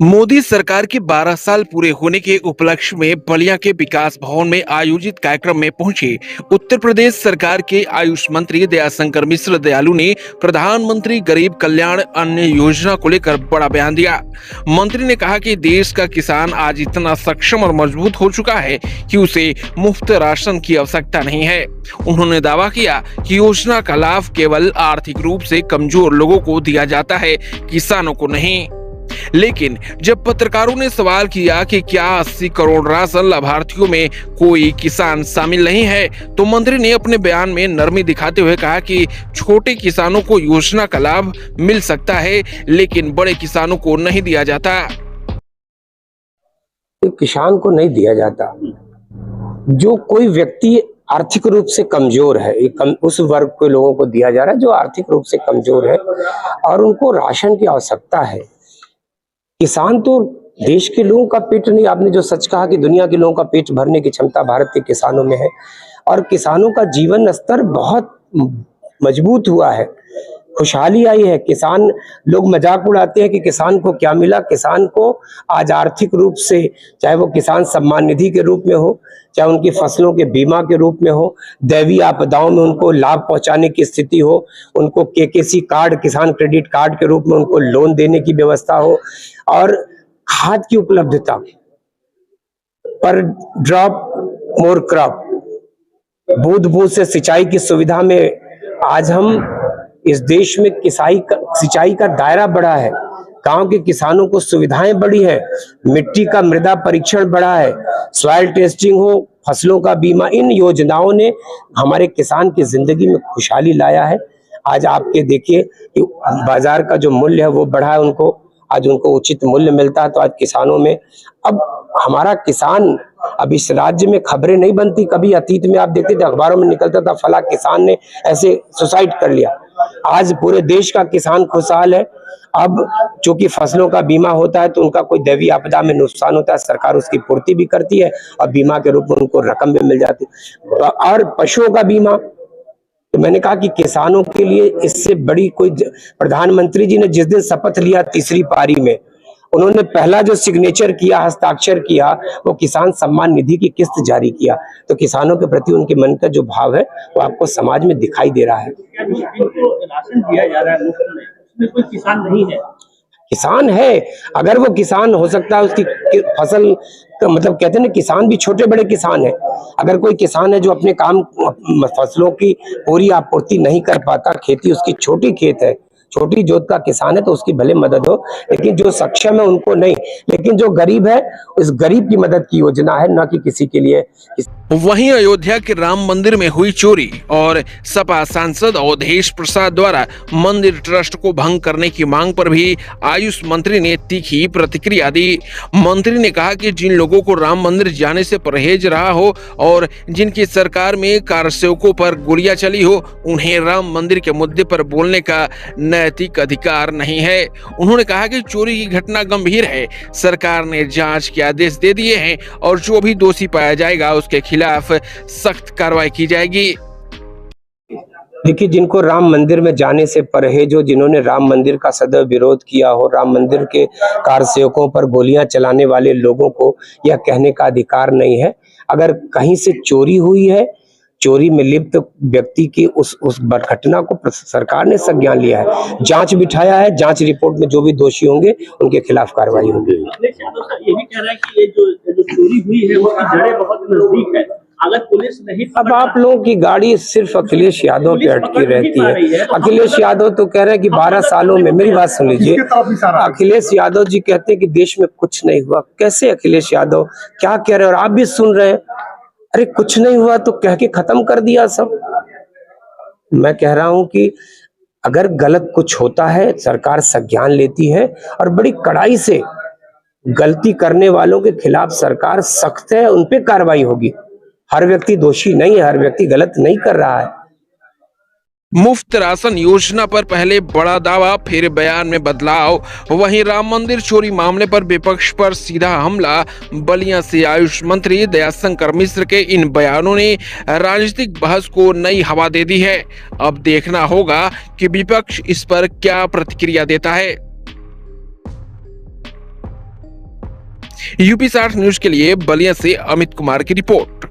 मोदी सरकार के 12 साल पूरे होने के उपलक्ष्य में बलिया के विकास भवन में आयोजित कार्यक्रम में पहुंचे उत्तर प्रदेश सरकार के आयुष मंत्री दयाशंकर मिश्र दयालु ने प्रधानमंत्री गरीब कल्याण अन्न योजना को लेकर बड़ा बयान दिया। मंत्री ने कहा कि देश का किसान आज इतना सक्षम और मजबूत हो चुका है कि उसे मुफ्त राशन की आवश्यकता नहीं है। उन्होंने दावा किया कि योजना का लाभ केवल आर्थिक रूप से कमजोर लोगों को दिया जाता है, किसानों को नहीं। लेकिन जब पत्रकारों ने सवाल किया कि क्या 80 करोड़ राशन लाभार्थियों में कोई किसान शामिल नहीं है, तो मंत्री ने अपने बयान में नरमी दिखाते हुए कहा कि छोटे किसानों को योजना का लाभ मिल सकता है, लेकिन बड़े किसानों को नहीं दिया जाता। किसान को नहीं दिया जाता। जो कोई व्यक्ति आर्थिक रूप से कमजोर है, उस वर्ग के लोगों को दिया जा रहा है जो आर्थिक रूप से कमजोर है और उनको राशन की आवश्यकता है। किसान तो देश के लोगों का पेट नहीं, आपने जो सच कहा कि दुनिया के लोगों का पेट भरने की क्षमता भारत के किसानों में है और किसानों का जीवन स्तर बहुत मजबूत हुआ है, खुशहाली आई है। किसान लोग मजाक उड़ाते हैं कि किसान को क्या मिला। किसान को आज आर्थिक रूप से, चाहे वो किसान सम्मान निधि के रूप में हो, चाहे उनकी फसलों के बीमा के रूप में हो, दैवीय आपदाओं में उनको लाभ पहुंचाने की स्थिति हो, उनको केकेसी कार्ड, किसान क्रेडिट कार्ड के रूप में उनको लोन देने की व्यवस्था हो और खाद की उपलब्धता, पर ड्रॉप मोर क्रॉप, बूंद बूंद से सिंचाई की सुविधा में आज हम इस देश में सिंचाई का दायरा बढ़ा है। गांव के किसानों को सुविधाएं बढ़ी है, मिट्टी का मृदा परीक्षण बढ़ा है, सॉइल टेस्टिंग हो, फसलों का बीमा, इन योजनाओं ने हमारे किसान की जिंदगी में खुशहाली लाया है। आज आपके देखिए कि बाजार का जो मूल्य है वो बढ़ा है, आज उनको उचित मूल्य मिलता है। तो आज किसानों में, अब हमारा किसान, अब इस राज्य में खबरें नहीं बनती। कभी अतीत में आप देखते थे अखबारों में निकलता था फला किसान ने ऐसे सुसाइड कर लिया। आज पूरे देश का किसान खुशहाल है। अब चूंकि फसलों का बीमा होता है तो उनका कोई दैवीय आपदा में नुकसान होता है, सरकार उसकी पूर्ति भी करती है और बीमा के रूप में उनको रकम भी मिल जाती है। और पशुओं का बीमा, तो मैंने कहा कि किसानों के लिए इससे बड़ी कोई, प्रधानमंत्री जी ने जिस दिन शपथ लिया तीसरी पारी में, उन्होंने पहला जो सिग्नेचर किया, हस्ताक्षर किया, वो किसान सम्मान निधि की किस्त जारी किया। तो किसानों के प्रति उनके मन का जो भाव है वो आपको समाज में दिखाई दे रहा है। राशन दिया जा रहा है मुफ्त में, उसमें कोई किसान नहीं है। किसान है, अगर वो किसान हो सकता है उसकी फसल का, मतलब कहते हैं ना, किसान भी छोटे बड़े किसान है। अगर कोई किसान है जो अपने काम फसलों की पूरी आपूर्ति नहीं कर पाता, खेती उसकी छोटी खेत है, छोटी जोत का किसान है, तो उसकी भले मदद हो, लेकिन जो सक्षम है उनको नहीं। लेकिन जो गरीब है, उस गरीब की मदद की योजना है, न कि किसी के लिए। वहीं अयोध्या के राम मंदिर में हुई चोरी और सपा सांसद अवधेश प्रसाद द्वारा मंदिर ट्रस्ट को भंग करने की मांग पर भी आयुष मंत्री ने तीखी प्रतिक्रिया दी। मंत्री ने कहा कि जिन लोगों को राम मंदिर जाने से परहेज रहा हो और जिनकी सरकार में कारसेवकों पर गोलियां चली हो, उन्हें राम मंदिर के मुद्दे पर बोलने का नैतिक अधिकार नहीं है। उन्होंने कहा कि चोरी की घटना गंभीर है, सरकार ने जांच के आदेश दे दिए हैं और जो भी दोषी पाया जाएगा उसके खिलाफ सख्त कार्रवाई की जाएगी। देखिए, जिनको राम मंदिर में जाने से परहेज हो, जिन्होंने राम मंदिर का सदैव विरोध किया हो, राम मंदिर के कारसेवकों पर गोलियां चलाने वाले लोगों को यह कहने का अधिकार नहीं है। अगर कहीं से चोरी हुई है, चोरी में लिप्त व्यक्ति की उस घटना को सरकार ने संज्ञान लिया है, जांच बिठाया है, जांच रिपोर्ट में जो भी दोषी होंगे उनके खिलाफ कार्रवाई होगी। अखिलेश यादव सर ये भी कह रहा है कि ये जो चोरी हुई है उसकी जड़ें बहुत नजदीक है, अगर पुलिस नहीं। अब आप लोगों की गाड़ी सिर्फ अखिलेश यादव पे अटकी रहती है। अखिलेश यादव तो कह रहे हैं कि 12 सालों में, मेरी बात सुन लीजिए, अखिलेश यादव जी कहते हैं कि देश में कुछ नहीं हुआ। कैसे अखिलेश यादव क्या कह रहे हैं और आप भी सुन रहे हैं? अरे कुछ नहीं हुआ तो कह के खत्म कर दिया सब। मैं कह रहा हूं कि अगर गलत कुछ होता है, सरकार संज्ञान लेती है और बड़ी कड़ाई से गलती करने वालों के खिलाफ सरकार सख्त है, उन पे कार्रवाई होगी। हर व्यक्ति दोषी नहीं है, हर व्यक्ति गलत नहीं कर रहा है। मुफ्त राशन योजना पर पहले बड़ा दावा, फिर बयान में बदलाव। वहीं राम मंदिर चोरी मामले पर विपक्ष पर सीधा हमला। बलिया से आयुष मंत्री दयाशंकर मिश्र के इन बयानों ने राजनीतिक बहस को नई हवा दे दी है। अब देखना होगा कि विपक्ष इस पर क्या प्रतिक्रिया देता है। यूपी 60 न्यूज के लिए बलिया से अमित कुमार की रिपोर्ट।